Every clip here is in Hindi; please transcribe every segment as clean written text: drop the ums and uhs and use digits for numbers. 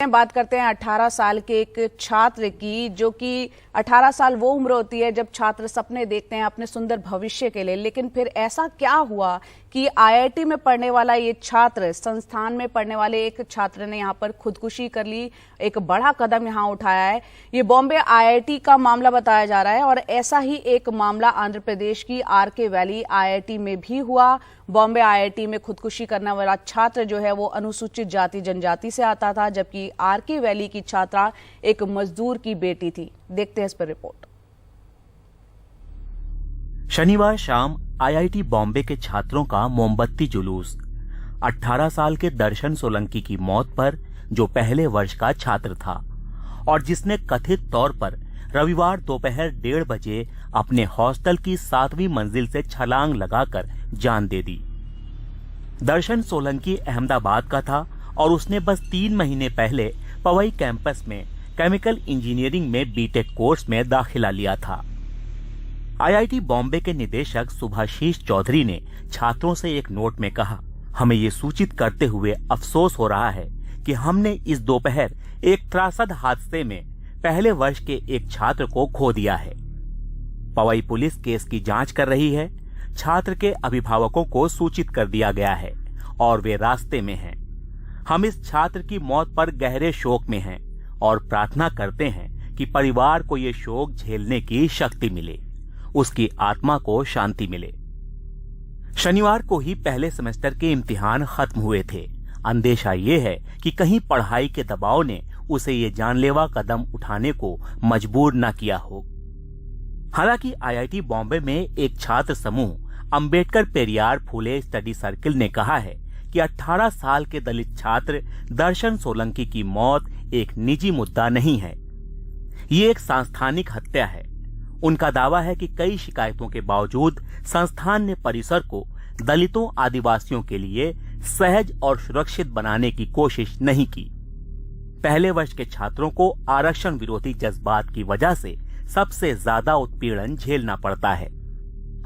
बात करते हैं 18 साल के एक छात्र की, जो कि 18 साल वो उम्र होती है जब छात्र सपने देखते हैं अपने सुंदर भविष्य के लिए। लेकिन फिर ऐसा क्या हुआ कि आईआईटी में पढ़ने वाला ये छात्र, संस्थान में पढ़ने वाले एक छात्र ने यहाँ पर खुदकुशी कर ली। एक बड़ा कदम यहाँ उठाया है। ये बॉम्बे आईआईटी का मामला बताया जा रहा है और ऐसा ही एक मामला आंध्र प्रदेश की आरके वैली आईआईटी में भी हुआ। बॉम्बे आईआईटी में खुदकुशी करने वाला छात्र जो है वो अनुसूचित जाति जनजाति से आता था, जबकि आरके वैली की छात्रा एक मजदूर की बेटी थी। देखते हैं इस पर रिपोर्ट। शनिवार शाम आईआईटी बॉम्बे के छात्रों का मोमबत्ती जुलूस। 18 साल के दर्शन सोलंकी की मौत पर, जो पहले वर्ष का छात्र था और जिसने कथित तौर पर रविवार दोपहर 1:30 बजे अपने हॉस्टल की 7वीं मंजिल से छलांग लगाकर जान दे दी। दर्शन सोलंकी अहमदाबाद का था और उसने बस 3 महीने पहले पवई कैंपस में केमिकल इंजीनियरिंग में बीटेक कोर्स में दाखिला लिया था। आईआईटी बॉम्बे के निदेशक सुभाशीष चौधरी ने छात्रों से एक नोट में कहा, हमें ये सूचित करते हुए अफसोस हो रहा है कि हमने इस दोपहर एक त्रासद हादसे में पहले वर्ष के एक छात्र को खो दिया है। पवई पुलिस केस की जांच कर रही है। छात्र के अभिभावकों को सूचित कर दिया गया है और वे रास्ते में हैं। हम इस छात्र की मौत पर गहरे शोक में हैं और प्रार्थना करते हैं कि परिवार को ये शोक झेलने की शक्ति मिले, उसकी आत्मा को शांति मिले। शनिवार को ही पहले सेमेस्टर के इम्तिहान खत्म हुए थे। अंदेशा ये है कि कहीं पढ़ाई के दबाव ने उसे ये जानलेवा कदम उठाने को मजबूर न किया हो। हालांकि आईआईटी बॉम्बे में एक छात्र समूह अंबेडकर पेरियार फुले स्टडी सर्किल ने कहा है कि 18 साल के दलित छात्र दर्शन सोलंकी की मौत एक निजी मुद्दा नहीं है, ये एक सांस्थानिक हत्या है। उनका दावा है कि कई शिकायतों के बावजूद संस्थान ने परिसर को दलितों आदिवासियों के लिए सहज और सुरक्षित बनाने की कोशिश नहीं की। पहले वर्ष के छात्रों को आरक्षण विरोधी जज्बात की वजह से सबसे ज्यादा उत्पीड़न झेलना पड़ता है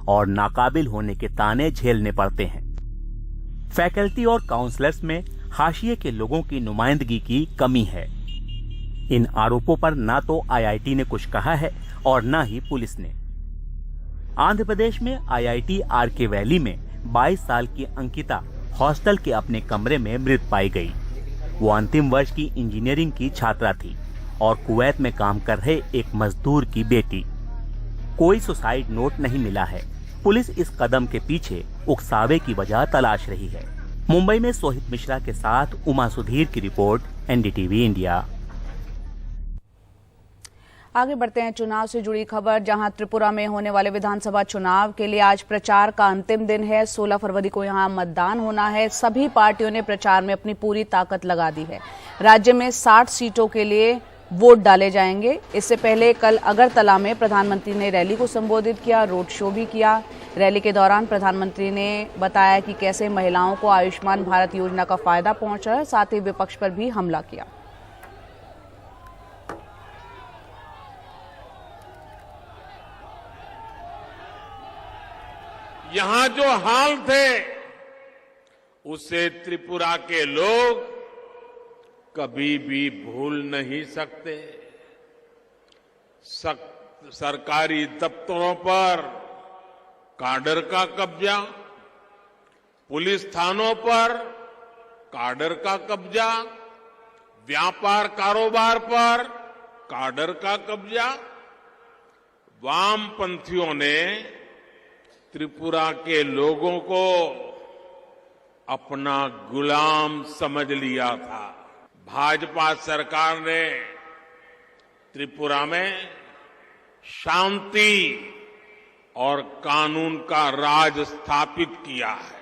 और नाकाबिल होने के ताने झेलने पड़ते हैं। फैकल्टी और काउंसलर्स में हाशिए के लोगों की नुमाइंदगी की कमी है। इन आरोपों पर ना तो आईआईटी ने कुछ कहा है और ना ही पुलिस ने। आंध्र प्रदेश में आईआईटी आरके वैली में 22 साल की अंकिता हॉस्टल के अपने कमरे में मृत पाई गई। वो अंतिम वर्ष की इंजीनियरिंग की छात्रा थी और कुवैत में काम कर रहे एक मजदूर की बेटी। कोई सुसाइड नोट नहीं मिला है। पुलिस इस कदम के पीछे उकसावे की वजह तलाश रही है। मुंबई में सोहित मिश्रा के साथ उमा सुधीर की रिपोर्ट, एनडीटीवी इंडिया। आगे बढ़ते हैं चुनाव से जुड़ी खबर, जहां त्रिपुरा में होने वाले विधानसभा चुनाव के लिए आज प्रचार का अंतिम दिन है। 16 फरवरी को यहां मतदान होना है। सभी पार्टियों ने प्रचार में अपनी पूरी ताकत लगा दी है। राज्य में 60 सीटों के लिए वोट डाले जाएंगे। इससे पहले कल अगरतला में प्रधानमंत्री ने रैली को संबोधित किया, रोड शो भी किया। रैली के दौरान प्रधानमंत्री ने बताया कि कैसे महिलाओं को आयुष्मान भारत योजना का फायदा पहुंचा है। साथ ही विपक्ष पर भी हमला किया। यहां जो हाल थे उसे त्रिपुरा के लोग कभी भी भूल नहीं सकते। सरकारी दफ्तरों पर काडर का कब्जा, पुलिस थानों पर काडर का कब्जा, व्यापार कारोबार पर काडर का कब्जा। वामपंथियों ने त्रिपुरा के लोगों को अपना गुलाम समझ लिया था। भाजपा सरकार ने त्रिपुरा में शांति और कानून का राज स्थापित किया है।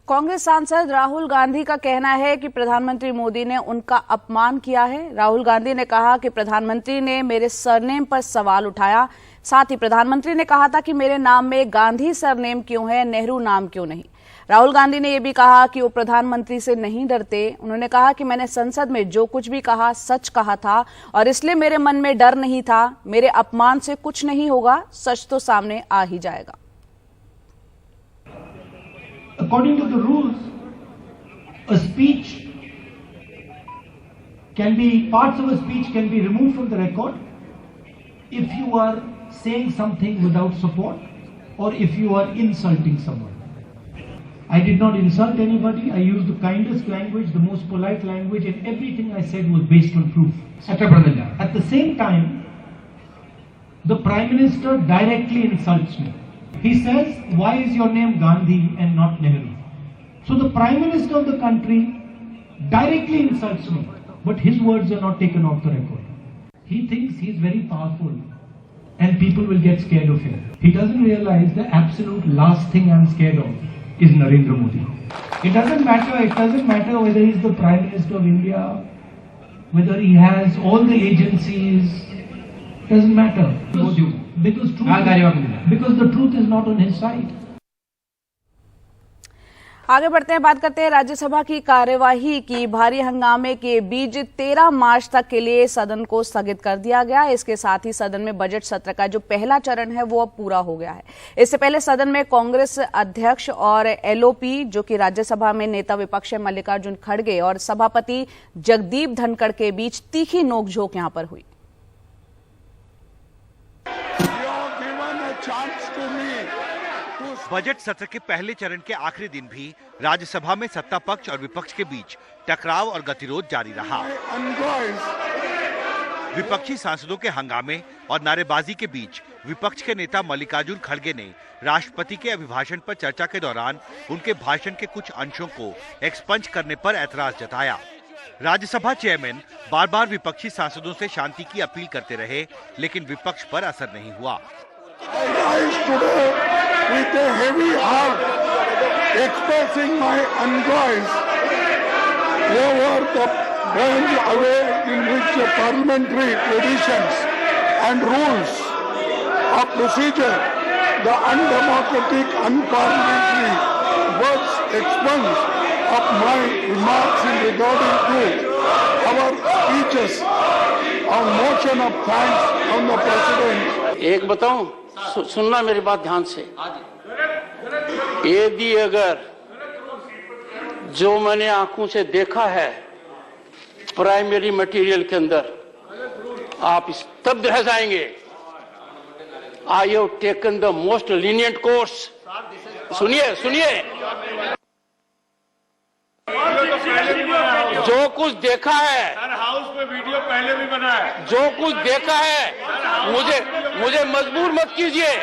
कांग्रेस सांसद राहुल गांधी का कहना है कि प्रधानमंत्री मोदी ने उनका अपमान किया है। राहुल गांधी ने कहा कि प्रधानमंत्री ने मेरे सरनेम पर सवाल उठाया। साथ ही प्रधानमंत्री ने कहा था कि मेरे नाम में गांधी सरनेम क्यों है, नेहरू नाम क्यों नहीं। राहुल गांधी ने यह भी कहा कि वो प्रधानमंत्री से नहीं डरते। उन्होंने कहा कि मैंने संसद में जो कुछ भी कहा सच कहा था और इसलिए मेरे मन में डर नहीं था। मेरे अपमान से कुछ नहीं होगा, सच तो सामने आ ही जाएगा। According to the rules, a speech can be, parts of a speech can be removed from the record if you are saying something without support or if you are insulting someone. I did not insult anybody. I used the kindest language, the most polite language, and everything I said was based on proof. At the same time, the Prime Minister directly insults me. He says, why is your name Gandhi and not Nehru? So the Prime Minister of the country directly insults me, but his words are not taken off the record. He thinks he's very powerful and people will get scared of him. He doesn't realize the absolute last thing I'm scared of is Narendra Modi. It doesn't matter whether he's the Prime Minister of India, whether he has all the agencies, doesn't matter. Because the truth is not on his side. आगे बढ़ते हैं, बात करते हैं राज्यसभा की कार्यवाही की। भारी हंगामे के बीच 13 मार्च तक के लिए सदन को स्थगित कर दिया गया। इसके साथ ही सदन में बजट सत्र का जो पहला चरण है वो अब पूरा हो गया है। इससे पहले सदन में कांग्रेस अध्यक्ष और एलओपी जो कि राज्यसभा में नेता विपक्ष मल्लिकार्जुन खड़गे और सभापति जगदीप धनखड़ के बीच तीखी नोकझोंक यहां पर हुई। बजट सत्र के पहले चरण के आखिरी दिन भी राज्यसभा में सत्ता पक्ष और विपक्ष के बीच टकराव और गतिरोध जारी रहा। विपक्षी सांसदों के हंगामे और नारेबाजी के बीच विपक्ष के नेता मल्लिकार्जुन खड़गे ने राष्ट्रपति के अभिभाषण पर चर्चा के दौरान उनके भाषण के कुछ अंशों को एक्सपंज करने पर ऐतराज जताया। राज्यसभा चेयरमैन बार बार विपक्षी सांसदों से शांति की अपील करते रहे, लेकिन विपक्ष पर असर नहीं हुआ। With a heavy heart, expressing my anguish over the bent way in which the parliamentary traditions and rules of procedure, the undemocratic, unparliamentary words expunged of my remarks in regarding to our speeches on motion of thanks on the President. एक बताऊं, सुनना मेरी बात ध्यान से। यदि अगर जो मैंने आंखों से देखा है प्राइमरी मटेरियल के अंदर, आप स्तब्ध रह जाएंगे। I have taken the most lenient course. सुनिए सुनिए, जो कुछ देखा है, हाउस में वीडियो पहले भी बना है, जो कुछ देखा है, मुझे मजबूर मत कीजिए,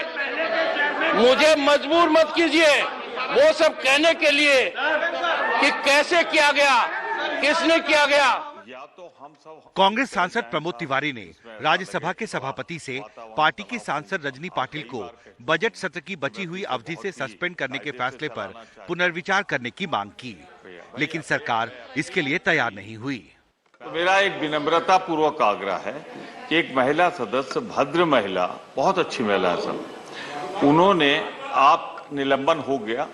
मुझे मजबूर मत कीजिए वो सब कहने के लिए कि कैसे किया गया, किसने किया गया। कांग्रेस सांसद प्रमोद तिवारी ने राज्यसभा के सभापति से पार्टी की सांसद रजनी पाटिल को बजट सत्र की बची हुई अवधि से सस्पेंड करने के फैसले पर पुनर्विचार करने की मांग की, लेकिन सरकार इसके लिए तैयार नहीं हुई। तो मेरा एक विनम्रता पूर्वक आग्रह है कि एक महिला सदस्य, भद्र महिला, बहुत अच्छी महिला है सब, उन्होंने, आप निलंबन हो गया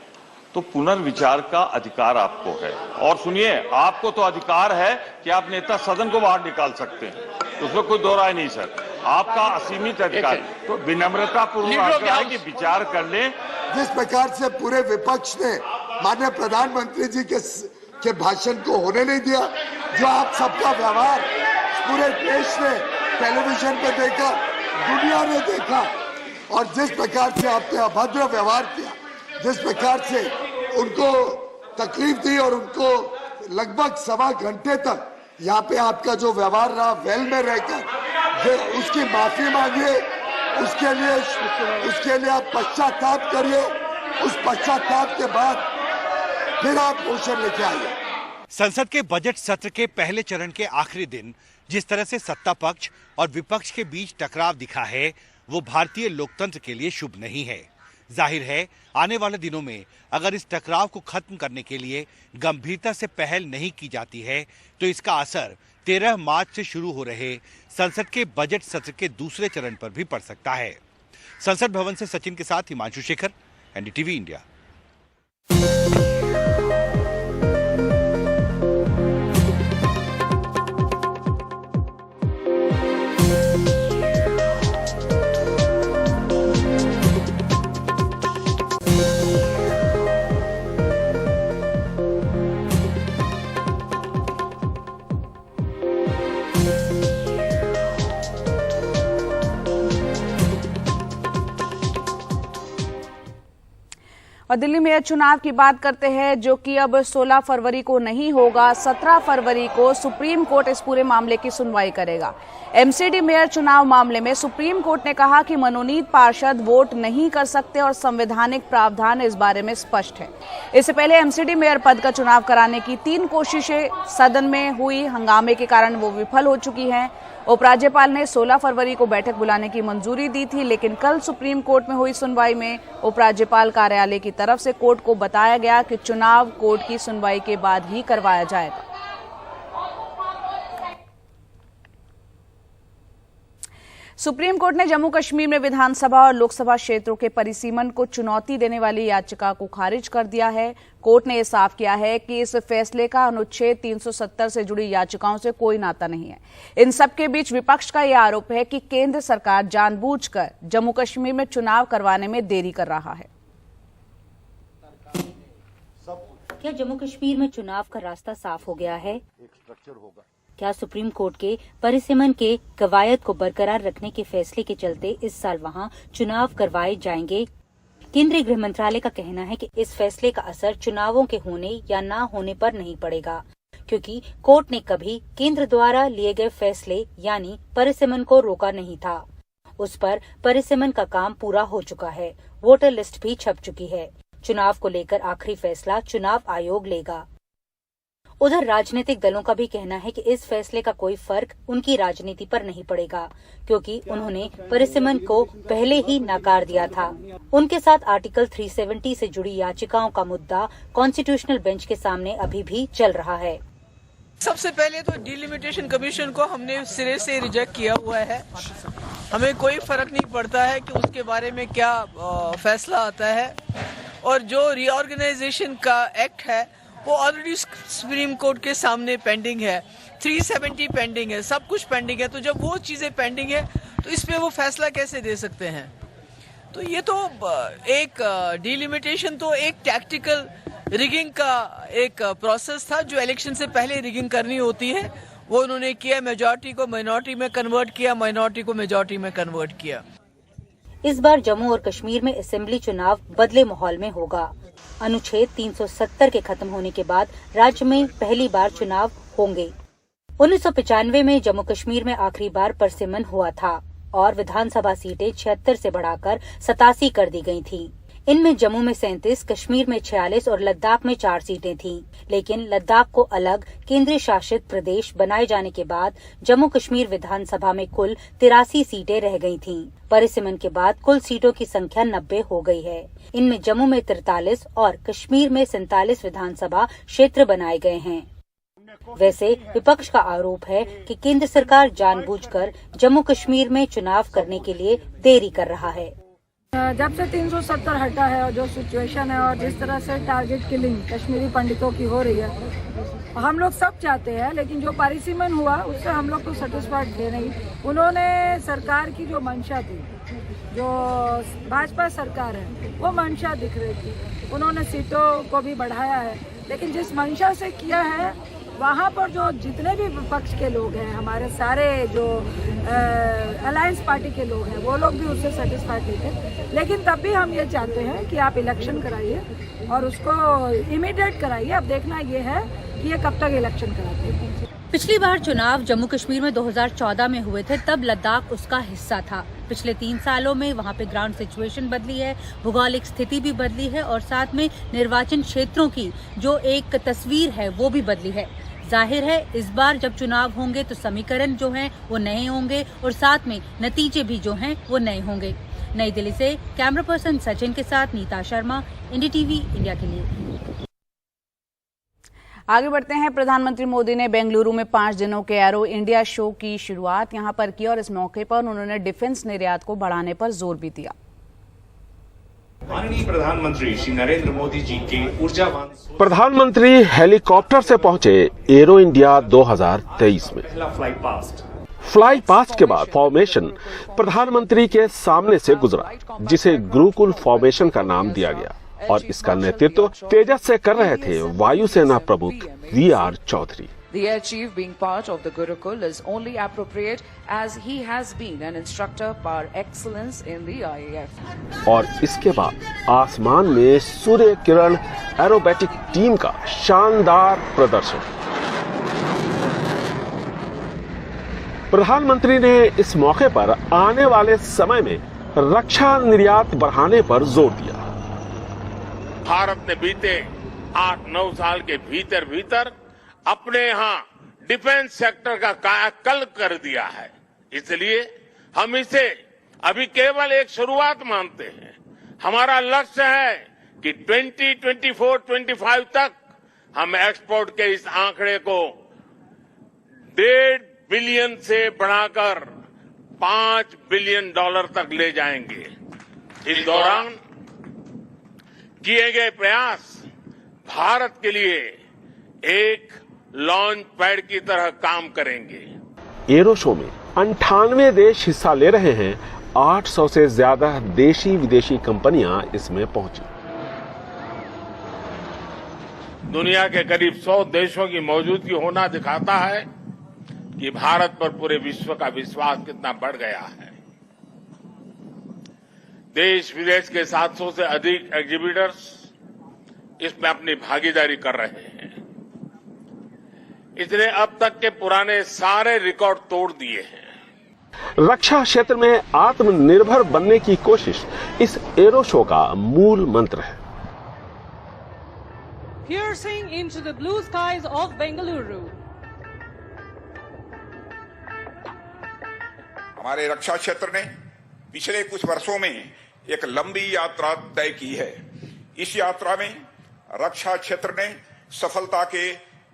तो पुनर्विचार का अधिकार आपको है। और सुनिए, आपको तो अधिकार है कि आप नेता सदन को बाहर निकाल सकते हैं, उसमें कोई दो राय नहीं सर, आपका असीमित अधिकार। तो विनम्रता पूर्वक आग्रह है कि विचार कर ले। जिस प्रकार से पूरे विपक्ष ने माननीय प्रधानमंत्री जी के भाषण को होने नहीं दिया, जो आप सबका व्यवहार पूरे देश ने टेलीविजन पे देखा, दुनिया ने देखा, और जिस प्रकार से आपने अभद्र व्यवहार किया, जिस प्रकार से उनको तकलीफ दी और उनको लगभग सवा घंटे तक यहाँ पे आपका जो व्यवहार रहा वेल में रहकर, उसकी माफी मांगिए, उसके लिए आप पश्चाताप करिए, उस पश्चाताप के बाद फिर आप मोशन लेके आइए। संसद के बजट सत्र के पहले चरण के आखिरी दिन जिस तरह से सत्ता पक्ष और विपक्ष के बीच टकराव दिखा है, वो भारतीय लोकतंत्र के लिए शुभ नहीं है। जाहिर है, आने वाले दिनों में अगर इस टकराव को खत्म करने के लिए गंभीरता से पहल नहीं की जाती है तो इसका असर 13 मार्च से शुरू हो रहे संसद के बजट सत्र के दूसरे चरण पर भी पड़ सकता है। संसद भवन से सचिन के साथ हिमांशु शेखर, एनडीटीवी इंडिया। और दिल्ली मेयर चुनाव की बात करते हैं, जो कि अब 16 फरवरी को नहीं होगा। 17 फरवरी को सुप्रीम कोर्ट इस पूरे मामले की सुनवाई करेगा। एमसीडी मेयर चुनाव मामले में सुप्रीम कोर्ट ने कहा कि मनोनीत पार्षद वोट नहीं कर सकते और संवैधानिक प्रावधान इस बारे में स्पष्ट है। इससे पहले एमसीडी मेयर पद का चुनाव कराने की 3 कोशिशें सदन में हुई, हंगामे के कारण वो विफल हो चुकी हैं। उपराज्यपाल ने 16 फरवरी को बैठक बुलाने की मंजूरी दी थी, लेकिन कल सुप्रीम कोर्ट में हुई सुनवाई में उपराज्यपाल कार्यालय की तरफ से कोर्ट को बताया गया कि चुनाव कोर्ट की सुनवाई के बाद ही करवाया जाएगा। सुप्रीम कोर्ट ने जम्मू कश्मीर में विधानसभा और लोकसभा क्षेत्रों के परिसीमन को चुनौती देने वाली याचिका को खारिज कर दिया है। कोर्ट ने यह साफ किया है कि इस फैसले का अनुच्छेद 370 से जुड़ी याचिकाओं से कोई नाता नहीं है। इन सबके बीच विपक्ष का यह आरोप है कि केंद्र सरकार जानबूझकर जम्मू कश्मीर में चुनाव करवाने में देरी कर रहा है। क्या जम्मू कश्मीर में चुनाव का रास्ता साफ हो गया है? एक स्ट्रक्चर होगा। क्या सुप्रीम कोर्ट के परिसीमन के कवायद को बरकरार रखने के फैसले के चलते इस साल वहां चुनाव करवाए जाएंगे? केंद्रीय गृह मंत्रालय का कहना है कि इस फैसले का असर चुनावों के होने या ना होने पर नहीं पड़ेगा, क्योंकि कोर्ट ने कभी केंद्र द्वारा लिए गए फैसले यानी परिसीमन को रोका नहीं था। उस पर परिसीमन का काम पूरा हो चुका है, वोटर लिस्ट भी छप चुकी है। चुनाव को लेकर आखिरी फैसला चुनाव आयोग लेगा। उधर राजनीतिक दलों का भी कहना है कि इस फैसले का कोई फर्क उनकी राजनीति पर नहीं पड़ेगा, क्योंकि उन्होंने परिसीमन को पहले ही नकार दिया था। उनके साथ आर्टिकल 370 से जुड़ी याचिकाओं का मुद्दा कॉन्स्टिट्यूशनल बेंच के सामने अभी भी चल रहा है। सबसे पहले तो डिलिमिटेशन कमीशन को हमने सिरे से रिजेक्ट किया हुआ है। हमें कोई फर्क नहीं पड़ता है कि उसके बारे में क्या फैसला आता है, और जो रीऑर्गेनाइजेशन का एक्ट है वो ऑलरेडी सुप्रीम कोर्ट के सामने पेंडिंग है। 370 पेंडिंग है, सब कुछ पेंडिंग है। तो जब वो चीजें पेंडिंग है तो इस पे वो फैसला कैसे दे सकते हैं? तो ये तो एक डिलिमिटेशन तो एक टैक्टिकल रिगिंग का एक प्रोसेस था, जो इलेक्शन से पहले रिगिंग करनी होती है, वो उन्होंने किया। मेजॉरिटी को माइनॉरिटी में कन्वर्ट किया, माइनॉरिटी को मेजॉरिटी में कन्वर्ट किया। इस बार जम्मू और कश्मीर में असेंबली चुनाव बदले माहौल में होगा। अनुच्छेद 370 के खत्म होने के बाद राज्य में पहली बार चुनाव होंगे। 1995 में जम्मू कश्मीर में आखिरी बार परिसीमन हुआ था और विधानसभा सीटें 76 से बढ़ाकर 87 कर दी गई थीं। इनमें जम्मू में 37, कश्मीर में 46 और लद्दाख में 4 सीटें थीं। लेकिन लद्दाख को अलग केंद्रीय शासित प्रदेश बनाए जाने के बाद जम्मू कश्मीर विधानसभा में कुल 83 सीटें रह गई थीं। परिसीमन के बाद कुल सीटों की संख्या 90 हो गई है। इनमें जम्मू में 43 और कश्मीर में 47 विधानसभा क्षेत्र बनाए गए हैं। वैसे विपक्ष का आरोप है कि केंद्र सरकार जानबूझकर जम्मू कश्मीर में चुनाव करने के लिए देरी कर रहा है। जब से 370 हटा है और जो सिचुएशन है और जिस तरह से टारगेट किलिंग कश्मीरी पंडितों की हो रही है, हम लोग सब चाहते हैं, लेकिन जो परिसीमन हुआ उससे हम लोग तो सेटिस्फाइड थे नहीं। उन्होंने सरकार की जो मंशा थी, जो भाजपा सरकार है, वो मंशा दिख रही थी। उन्होंने सीटों को भी बढ़ाया है, लेकिन जिस मंशा से किया है वहाँ पर जो जितने भी विपक्ष के लोग हैं, हमारे सारे जो अलायंस पार्टी के लोग हैं, वो लोग भी उससे सेटिस्फाइड नहीं थे। लेकिन तब भी हम ये चाहते हैं कि आप इलेक्शन कराइए और उसको इमीडिएट कराइए। अब देखना ये है कि ये कब तक इलेक्शन कराते हैं। पिछली बार चुनाव जम्मू कश्मीर में 2014 में हुए थे, तब लद्दाख उसका हिस्सा था। पिछले 3 सालों में वहां पे ग्राउंड सिचुएशन बदली है, भौगोलिक स्थिति भी बदली है और साथ में निर्वाचन क्षेत्रों की जो एक तस्वीर है वो भी बदली है। जाहिर है इस बार जब चुनाव होंगे तो समीकरण जो हैं वो नए होंगे और साथ में नतीजे भी जो हैं वो नए होंगे। नई दिल्ली से कैमरा पर्सन सचिन के साथ नीता शर्मा, एनडीटीवी इंडिया के लिए। आगे बढ़ते हैं। प्रधानमंत्री मोदी ने बेंगलुरु में 5 दिनों के एरो इंडिया शो की शुरुआत यहां पर की और इस मौके पर उन्होंने डिफेंस निर्यात को बढ़ाने पर जोर भी दिया। माननीय प्रधानमंत्री श्री नरेंद्र मोदी जी के ऊर्जावान प्रधानमंत्री हेलीकॉप्टर से पहुंचे एरो इंडिया 2023 में। फ्लाई पास्ट के बाद फॉर्मेशन प्रधानमंत्री के सामने से गुजरा, जिसे गुरुकुल फॉर्मेशन का नाम दिया गया और इसका नेतृत्व तेजस से कर रहे थे वायुसेना प्रमुख V R. Chaudhari. The Air Chief, being part of the Gurukul, is only appropriate as he has been an instructor par excellence in the IAF. और इसके बाद आसमान में सूर्य किरण एरोबेटिक टीम का शानदार प्रदर्शन। प्रधानमंत्री ने इस मौके पर आने वाले समय में रक्षा निर्यात बढ़ाने पर जोर दिया। भारत ने बीते 8-9 साल के भीतर अपने यहां डिफेंस सेक्टर का कायाकल्प कर दिया है। इसलिए हम इसे अभी केवल एक शुरुआत मानते हैं। हमारा लक्ष्य है कि 2024-25 तक हम एक्सपोर्ट के इस आंकड़े को 1.5 बिलियन से बढ़ाकर $5 बिलियन तक ले जाएंगे। इस दौरान किए गए प्रयास भारत के लिए एक लॉन्च पैड की तरह काम करेंगे। एरो शो में 98 देश हिस्सा ले रहे हैं। 800 से ज्यादा देशी विदेशी कंपनियां इसमें पहुंची। दुनिया के करीब 100 देशों की मौजूदगी होना दिखाता है कि भारत पर पूरे विश्व का विश्वास कितना बढ़ गया है। देश विदेश के 700 से अधिक एग्जीबिटर्स इसमें अपनी भागीदारी कर रहे हैं। इसने अब तक के पुराने सारे रिकॉर्ड तोड़ दिए हैं। रक्षा क्षेत्र में आत्मनिर्भर बनने की कोशिश इस एरो शो का मूल मंत्र है। Piercing into the blue skies of Bengaluru. हमारे रक्षा क्षेत्र ने पिछले कुछ वर्षों में एक लंबी यात्रा तय की है। इस यात्रा में रक्षा क्षेत्र ने सफलता के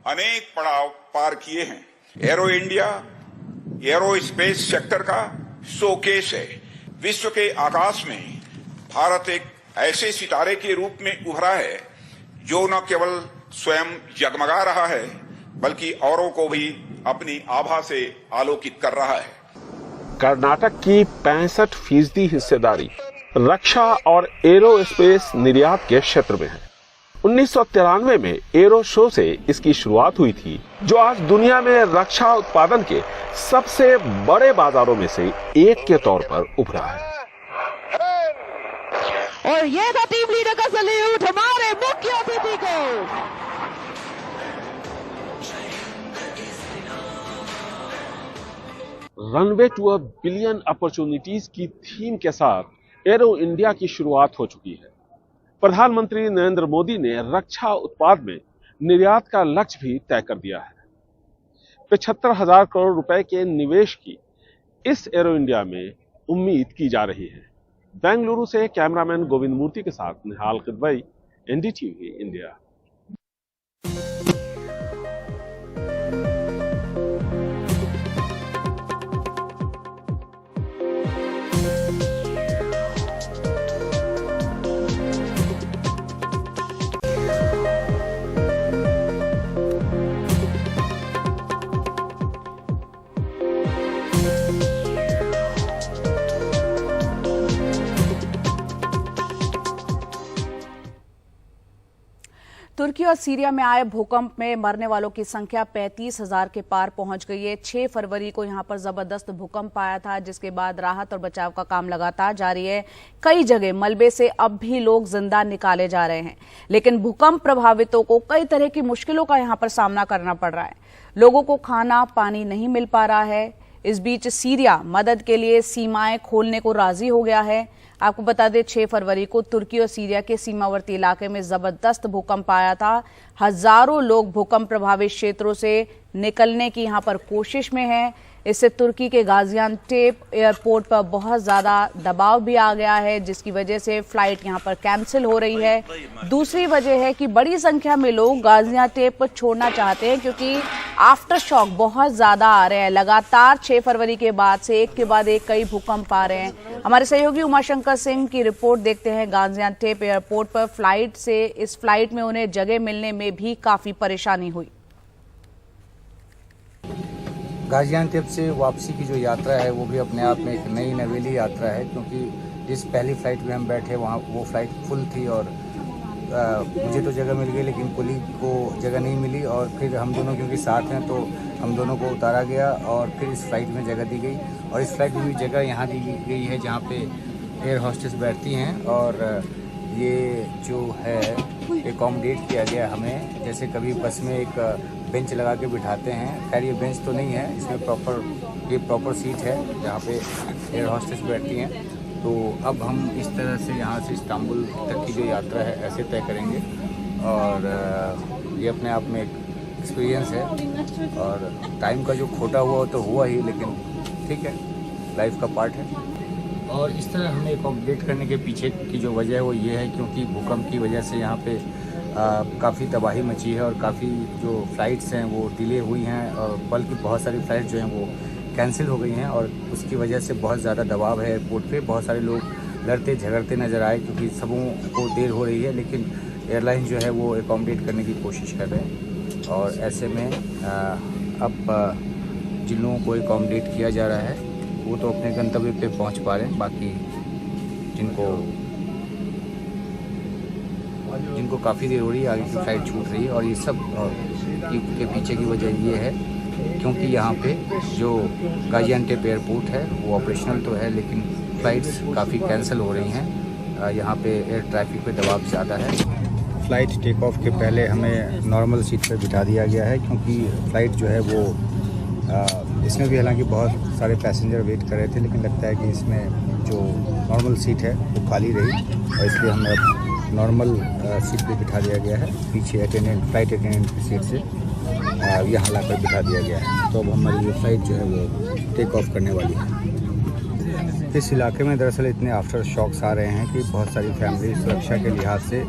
अनेक पड़ाव पार किए हैं। Arrow India arrow space sector का शोकेस है। विश्व के आकाश में भारत एक ऐसे सितारे के रूप में उभरा है जो न केवल स्वयं जगमगा रहा है बल्कि औरों को भी अपनी आभा से आलोकित कर रहा है। कर्नाटक की 65% हिस्सेदारी रक्षा और एरोस्पेस निर्यात के क्षेत्र में है। 1993 में एरो शो से इसकी शुरुआत हुई थी, जो आज दुनिया में रक्षा उत्पादन के सबसे बड़े बाजारों में से एक के तौर पर उभरा है। और ये था टीम लीडर का सल्यूट हमारे मुख्य अतिथि को। Runway to a billion opportunities की थीम के साथ एरो इंडिया की शुरुआत हो चुकी है। प्रधानमंत्री नरेंद्र मोदी ने रक्षा उत्पाद में निर्यात का लक्ष्य भी तय कर दिया है। 75,000 करोड़ रुपए के निवेश की इस एरो इंडिया में उम्मीद की जा रही है। बेंगलुरु से कैमरामैन गोविंद मूर्ति के साथ निहाल किदवई, एनडीटीवी इंडिया। तुर्की और सीरिया में आए भूकंप में मरने वालों की संख्या 35,000 के पार पहुंच गई है। 6 फरवरी को यहां पर जबरदस्त भूकंप आया था, जिसके बाद राहत और बचाव का काम लगातार जारी है। कई जगह मलबे से अब भी लोग जिंदा निकाले जा रहे हैं, लेकिन भूकंप प्रभावितों को कई तरह की मुश्किलों का यहां पर सामना करना पड़ रहा है। लोगों को खाना पानी नहीं मिल पा रहा है। इस बीच सीरिया मदद के लिए सीमाएं खोलने को राजी हो गया है। आपको बता दें 6 फरवरी को तुर्की और सीरिया के सीमावर्ती इलाके में जबरदस्त भूकंप आया था। हजारों लोग भूकंप प्रभावित क्षेत्रों से निकलने की यहां पर कोशिश में हैं। इससे तुर्की के गाजियान्टेप एयरपोर्ट पर बहुत ज्यादा दबाव भी आ गया है, जिसकी वजह से फ्लाइट यहां पर कैंसिल हो रही है। दूसरी वजह है कि बड़ी संख्या में लोग गाजियान्टेप छोड़ना चाहते हैं, क्योंकि आफ्टर शॉक बहुत ज्यादा आ रहे हैं। लगातार 6 फरवरी के बाद से एक के बाद एक कई भूकंप आ रहे हैं। हमारे सहयोगी उमाशंकर सिंह की रिपोर्ट देखते हैं। गाजियान्टेप एयरपोर्ट पर इस फ्लाइट में उन्हें जगह मिलने में भी काफी परेशानी हुई। गाजियान्टेप से वापसी की जो यात्रा है वो भी अपने आप में एक नई नवेली यात्रा है, क्योंकि जिस पहली फ्लाइट में हम बैठे वहाँ वो फ्लाइट फुल थी और मुझे तो जगह मिल गई लेकिन कुली को जगह नहीं मिली, और फिर हम दोनों क्योंकि साथ हैं तो हम दोनों को उतारा गया और फिर इस फ्लाइट में जगह दी गई। और इस फ्लाइट में भी जगह यहाँ दी गई है जहाँ पे एयर होस्टेस बैठती हैं, और ये जो है एकोमोडेट किया गया हमें, जैसे कभी बस में एक बेंच लगा के बिठाते हैं। खैर ये बेंच तो नहीं है, इसमें प्रॉपर सीट है जहाँ पे एयर होस्टेस बैठती हैं। तो अब हम इस तरह से यहाँ से इस्तांबुल तक की जो यात्रा है ऐसे तय करेंगे, और ये अपने आप में एक एक्सपीरियंस है। और टाइम का जो खोटा हुआ तो हुआ ही, लेकिन ठीक है, लाइफ का पार्ट है। और इस तरह हमें एकोमोडेट करने के पीछे की जो वजह है वो ये है क्योंकि भूकंप की वजह से यहाँ पे काफ़ी तबाही मची है और काफ़ी जो फ़्लाइट्स हैं वो डिले हुई हैं, और बल्कि बहुत सारी फ़्लाइट जो हैं वो कैंसिल हो गई हैं, और उसकी वजह से बहुत ज़्यादा दबाव है एयरपोर्ट पे। बहुत सारे लोग लड़ते झगड़ते नज़र आए क्योंकि सबों को देर हो रही है, लेकिन एयरलाइन जो है वो एकोमोडेट करने की कोशिश कर रहे हैं। और ऐसे में अब जिन लोगों को एकोमोडेट किया जा रहा है वो तो अपने गंतव्य पे पहुंच पा रहे हैं, बाकी जिनको काफ़ी देर हो रही है, आगे की फ़्लाइट छूट रही है। और ये सब के पीछे की वजह ये है क्योंकि यहाँ पे जो गाजियान्टेप एयरपोर्ट है वो ऑपरेशनल तो है, लेकिन फ़्लाइट्स काफ़ी कैंसिल हो रही हैं। यहाँ पे एयर ट्रैफिक पे दबाव ज़्यादा है। फ़्लाइट टेक ऑफ के पहले हमें नॉर्मल सीट पर बिठा दिया गया है क्योंकि फ़्लाइट जो है वो इसमें भी हालांकि बहुत सारे पैसेंजर वेट कर रहे थे, लेकिन लगता है कि इसमें जो नॉर्मल सीट है वो खाली रही, और इसलिए हमें अब नॉर्मल सीट पे बिठा दिया गया है। पीछे फ़्लाइट अटेंडेंट की सीट से यहाँ लाकर बिठा दिया गया है। तो अब हमारी ये फ़्लाइट जो है वो टेक ऑफ करने वाली है। इस इलाके में दरअसल इतने आफ्टर शॉक्स आ रहे हैं कि बहुत सारी फैमिली सुरक्षा के लिहाज से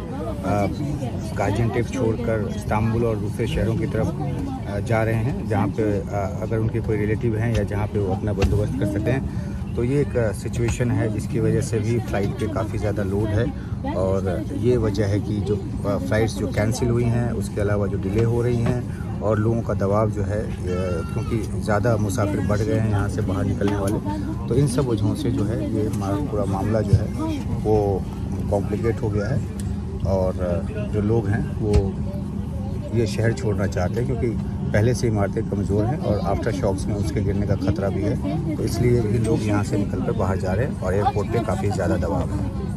गाजियान्टेप छोड़कर इस्तांबुल और दूसरे शहरों की तरफ जा रहे हैं, जहाँ पे अगर उनके कोई रिलेटिव हैं या जहाँ पे वो अपना बंदोबस्त कर सकें। तो ये एक सिचुएशन है जिसकी वजह से भी फ़्लाइट पे काफ़ी ज़्यादा लोड है, और ये वजह है कि जो फ़्लाइट्स जो कैंसिल हुई हैं उसके अलावा जो डिले हो रही हैं, और लोगों का दबाव जो है क्योंकि ज़्यादा मुसाफिर बढ़ गए हैं यहाँ से बाहर निकलने वाले, तो इन सब वजहों से जो है ये पूरा मामला जो है वो कॉम्प्लिकेट हो गया है। और जो लोग हैं वो ये शहर छोड़ना चाहते हैं क्योंकि पहले से इमारतें कमज़ोर हैं और आफ्टर शॉक्स में उसके गिरने का खतरा भी है, तो इसलिए भी लोग यहाँ से निकलकर बाहर जा रहे हैं और एयरपोर्ट पे काफ़ी ज़्यादा दबाव है।